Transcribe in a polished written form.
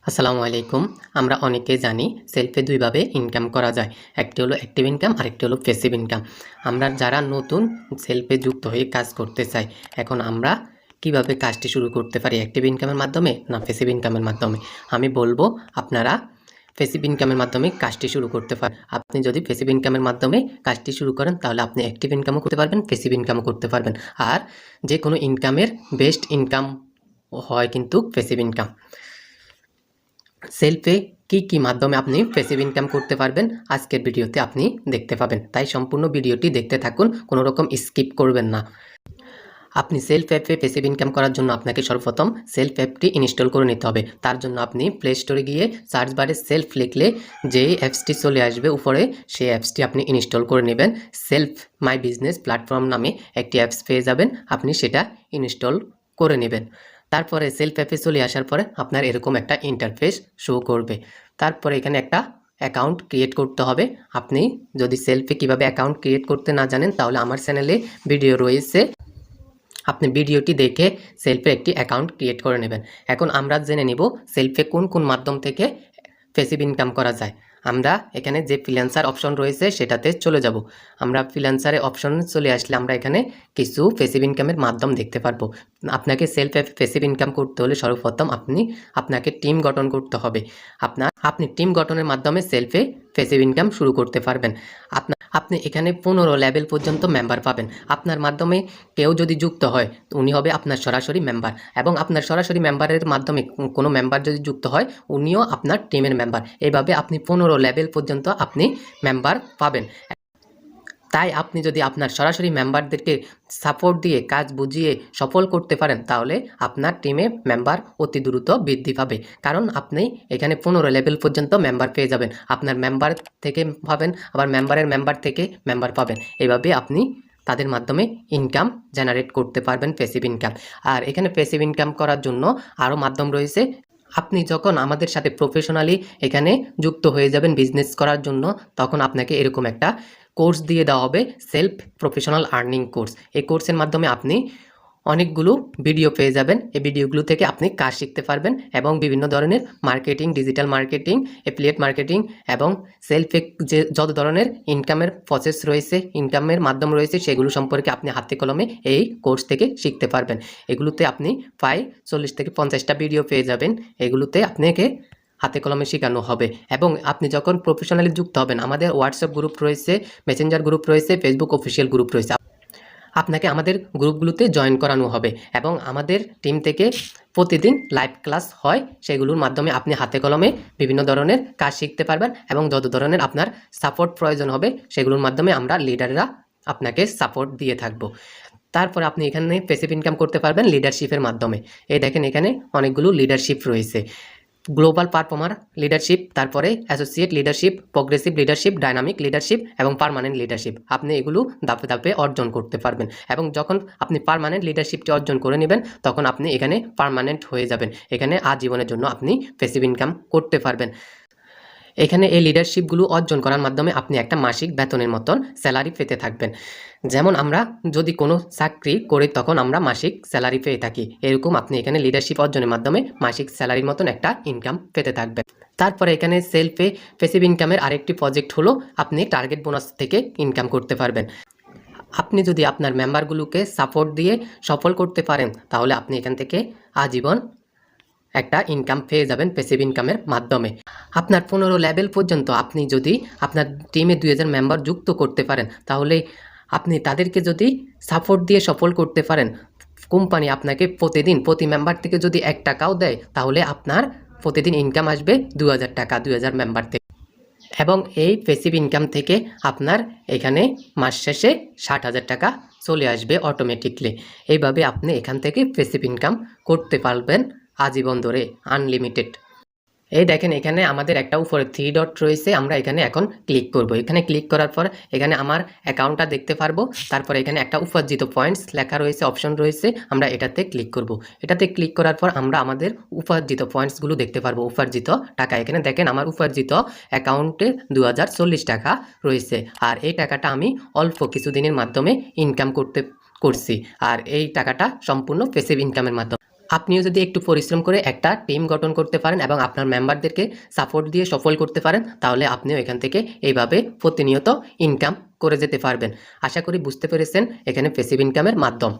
আসসালামু আলাইকুম। আমরা অনেকেই জানি সেলফে দুইভাবে ইনকাম করা যায়। একটি হলো অ্যাক্টিভ ইনকাম, আরেকটি হলো প্যাসিভ ইনকাম। আমরা যারা নতুন সেলফে যুক্ত হয়ে কাজ করতে চাই, এখন আমরা কিভাবে কাজটি শুরু করতে পারি, অ্যাক্টিভ ইনকামের মাধ্যমে না প্যাসিভ ইনকামের মাধ্যমে? আমি বলবো আপনারা প্যাসিভ ইনকামের মাধ্যমে কাজটি শুরু করতে পারেন। আপনি যদি প্যাসিভ ইনকামের মাধ্যমে কাজটি শুরু করেন তাহলে আপনি অ্যাক্টিভ ইনকামও করতে পারবেন, প্যাসিভ ইনকামও করতে পারবেন। আর যে কোনো ইনকামের বেস্ট ইনকাম হয় কিন্তু প্যাসিভ ইনকাম। সেলফে কি মাধ্যমে আপনি প্যাসিভ ইনকাম করতে পারবেন আজকের ভিডিওতে আপনি দেখতে পাবেন, তাই সম্পূর্ণ ভিডিওটি দেখতে থাকুন, কোনো রকম স্কিপ করবেন না। আপনি সেলফ অ্যাপে প্যাসিভ ইনকাম করার জন্য আপনাকে সর্বপ্রথম সেলফ অ্যাপটি ইনস্টল করে নিতে হবে। তার জন্য আপনি প্লে স্টোরে গিয়ে সার্চ বারে সেলফ লিখলে যে অ্যাপসটি চলে আসবে উপরে, সেই অ্যাপসটি আপনি ইনস্টল করে নেবেন। সেলফ মাই বিজনেস প্ল্যাটফর্ম নামে একটি অ্যাপস পেয়ে যাবেন, আপনি সেটা ইনস্টল করে নেবেন। তারপরে সেলফ অ্যাপে চলে আসার পরে আপনার এরকম একটা ইন্টারফেস শো করবে। তারপরে এখানে একটা অ্যাকাউন্ট ক্রিয়েট করতে হবে। আপনি যদি সেলফে কিভাবে অ্যাকাউন্ট ক্রিয়েট করতে না জানেন তাহলে আমার চ্যানেলে ভিডিও রয়েছে, আপনি ভিডিওটি দেখে সেলফে একটি অ্যাকাউন্ট ক্রিয়েট করে নেবেন। এখন আমরা জেনে নিব সেলফে কোন মাধ্যম থেকে প্যাসিভ ইনকাম করা যায়। আমরা এখানে যে ফ্রিল্যান্সার অপশন রয়েছে সেটাতে চলে যাব। আমরা ফ্রিল্যান্সারে অপশন চলে আসলে আমরা এখানে কিছু প্যাসিভ ইনকামের মাধ্যম দেখতে পারবো। আপনাকে সেলফ প্যাসিভ ইনকাম করতে হলে সর্বপ্রথম আপনাকে টিম গঠন করতে হবে। আপনি টিম গঠনের মাধ্যমে সেলফে প্যাসিভ ইনকাম শুরু করতে পারবেন। আপনি এখানে 15 লেভেল পর্যন্ত মেম্বার পাবেন। আপনার মাধ্যমে কেউ যদি যুক্ত হয় উনি হবে আপনার সরাসরি মেম্বার, এবং আপনার সরাসরি মেম্বারের মাধ্যমে কোনো মেম্বার যদি যুক্ত হয় উনিও আপনার টিমের মেম্বার। এইভাবে আপনি 15 লেভেল পর্যন্ত আপনি মেম্বার পাবেন। তাই আপনি যদি আপনার সরাসরি মেম্বারদেরকে সাপোর্ট দিয়ে কাজ বুঝিয়ে সফল করতে পারেন তাহলে আপনার টিমে মেম্বার অতি দ্রুত বৃদ্ধি পাবে। কারণ আপনি এখানে 15 লেভেল পর্যন্ত মেম্বার পেয়ে যাবেন, আপনার মেম্বার থেকে পাবেন, আবার মেম্বারের মেম্বার থেকে মেম্বার পাবেন। এইভাবে আপনি তাদের মাধ্যমে ইনকাম জেনারেট করতে পারবেন, প্যাসিভ ইনকাম। আর এখানে প্যাসিভ ইনকাম করার জন্য আরও মাধ্যম রয়েছে। আপনি যখন আমাদের সাথে প্রফেশনালি এখানে যুক্ত হয়ে যাবেন বিজনেস করার জন্য, তখন আপনাকে এরকম একটা কোর্স দিয়ে দেওয়া হবে, সেলফ প্রফেশনাল আর্নিং কোর্স। এই কোর্সের মাধ্যমে আপনি অনেকগুলো ভিডিও পেয়ে যাবেন। এই ভিডিওগুলো থেকে আপনি কাজ শিখতে পারবেন এবং বিভিন্ন ধরনের marketing, digital marketing, affiliate marketing এবং সেলফে যে যত ধরনের ইনকামের প্রসেস রয়েছে, ইনকামের মাধ্যম রয়েছে, সেগুলো সম্পর্কে আপনি হাতে কলমে এই কোর্স থেকে শিখতে পারবেন। এগুলোতে আপনি প্রায় 40 থেকে 50টা ভিডিও পেয়ে যাবেন। এগুলোতে আপনাকে হাতে কলমে শেখানো হবে। এবং আপনি যখন প্রফেশনালি যুক্ত হবেন, আমাদের হোয়াটসঅ্যাপ গ্রুপ রয়েছে, মেসেঞ্জার গ্রুপ রয়েছে, ফেসবুক অফিসিয়াল গ্রুপ রয়েছে, আপনাকে আমাদের গ্রুপগুলোতে জয়েন করানো হবে এবং আমাদের টিম থেকে প্রতিদিন লাইভ ক্লাস হয়, সেগুলোর মাধ্যমে আপনি হাতে কলমে বিভিন্ন ধরনের কাজ শিখতে পারবেন এবং যত ধরনের আপনার সাপোর্ট প্রয়োজন হবে সেগুলোর মাধ্যমে আমরা লিডাররা আপনাকে সাপোর্ট দিয়ে থাকব। তারপর আপনি এখানে প্যাসিভ ইনকাম করতে পারবেন লিডারশিপের মাধ্যমে। এই দেখেন এখানে অনেকগুলো লিডারশিপ রয়েছে, গ্লোবাল পারফর্মার লিডারশিপ, তারপরে associate leadership, progressive leadership, dynamic leadership এবং পার্মানেন্ট লিডারশিপ। আপনি এগুলো ধাপে ধাপে অর্জন করতে পারবেন এবং যখন আপনি পার্মানেন্ট লিডারশিপটি অর্জন করে নেবেন তখন আপনি এখানে পার্মানেন্ট হয়ে যাবেন। এখানে আজীবনের জন্য আপনি প্যাসিভ ইনকাম করতে পারবেন। এখানে এই লিডারশিপগুলো অর্জন করার মাধ্যমে আপনি একটা মাসিক বেতনের মতন স্যালারি পেতে থাকবেন। যেমন আমরা যদি কোনো চাকরি করি তখন আমরা মাসিক স্যালারি পেয়ে থাকি, এরকম আপনি এখানে লিডারশিপ অর্জনের মাধ্যমে মাসিক স্যালারির মতন একটা ইনকাম পেতে থাকবেন। তারপরে এখানে সেলফে প্যাসিভ ইনকামের আরেকটি প্রজেক্ট হলো আপনি টার্গেট বোনাস থেকে ইনকাম করতে পারবেন। আপনি যদি আপনার মেম্বারগুলোকে সাপোর্ট দিয়ে সফল করতে পারেন তাহলে আপনি এখান থেকে আজীবন একটা ইনকাম পেয়ে যাবেন প্যাসিভ ইনকামের মাধ্যমে। আপনার 15 লেভেল পর্যন্ত আপনি যদি আপনার টিমে 2000 মেম্বার যুক্ত করতে পারেন তাহলে আপনি তাদেরকে যদি সাপোর্ট দিয়ে সফল করতে পারেন, কোম্পানি আপনাকে প্রতিদিন প্রতি মেম্বার থেকে যদি 1 টাকাও দেয় তাহলে আপনার প্রতিদিন ইনকাম আসবে 2000 টাকা 2000 মেম্বার থেকে। এবং এই প্যাসিভ ইনকাম থেকে আপনার এখানে মাস শেষে 60,000 টাকা চলে আসবে অটোমেটিকলি। এইভাবে আপনি এখান থেকে প্যাসিভ ইনকাম করতে পারবেন আজীবন ধরে, আনলিমিটেড। এই দেখেন এখানে আমাদের একটা উপরে 3 ডট রয়েছে, আমরা এখানে এখন ক্লিক করব। এখানে ক্লিক করার পর এখানে আমার অ্যাকাউন্টটা দেখতে পারবো। তারপরে এখানে একটা উপার্জিত পয়েন্টস লেখা রয়েছে, অপশন রয়েছে, আমরা এটাতে ক্লিক করব। এটাতে ক্লিক করার পর আমরা আমাদের উপার্জিত পয়েন্টসগুলো দেখতে পারবো, উপার্জিত টাকা। এখানে দেখেন আমার উপার্জিত অ্যাকাউন্টে 2040 টাকা রয়েছে। আর এই টাকাটা আমি অল্প কিছুদিনের মাধ্যমে ইনকাম করছি। আর এই টাকাটা সম্পূর্ণ প্যাসিভ ইনকামের মাধ্যমে। আপনিও যদি একটু পরিশ্রম করে একটা টিম গঠন করতে পারেন এবং আপনার মেম্বারদেরকে সাপোর্ট দিয়ে সফল করতে পারেন, তাহলে আপনিও এখান থেকে এইভাবে প্রতিনিয়ত ইনকাম করে যেতে পারবেন। আশা করি বুঝতে পেরেছেন এখানে প্যাসিভ ইনকামের মাধ্যম।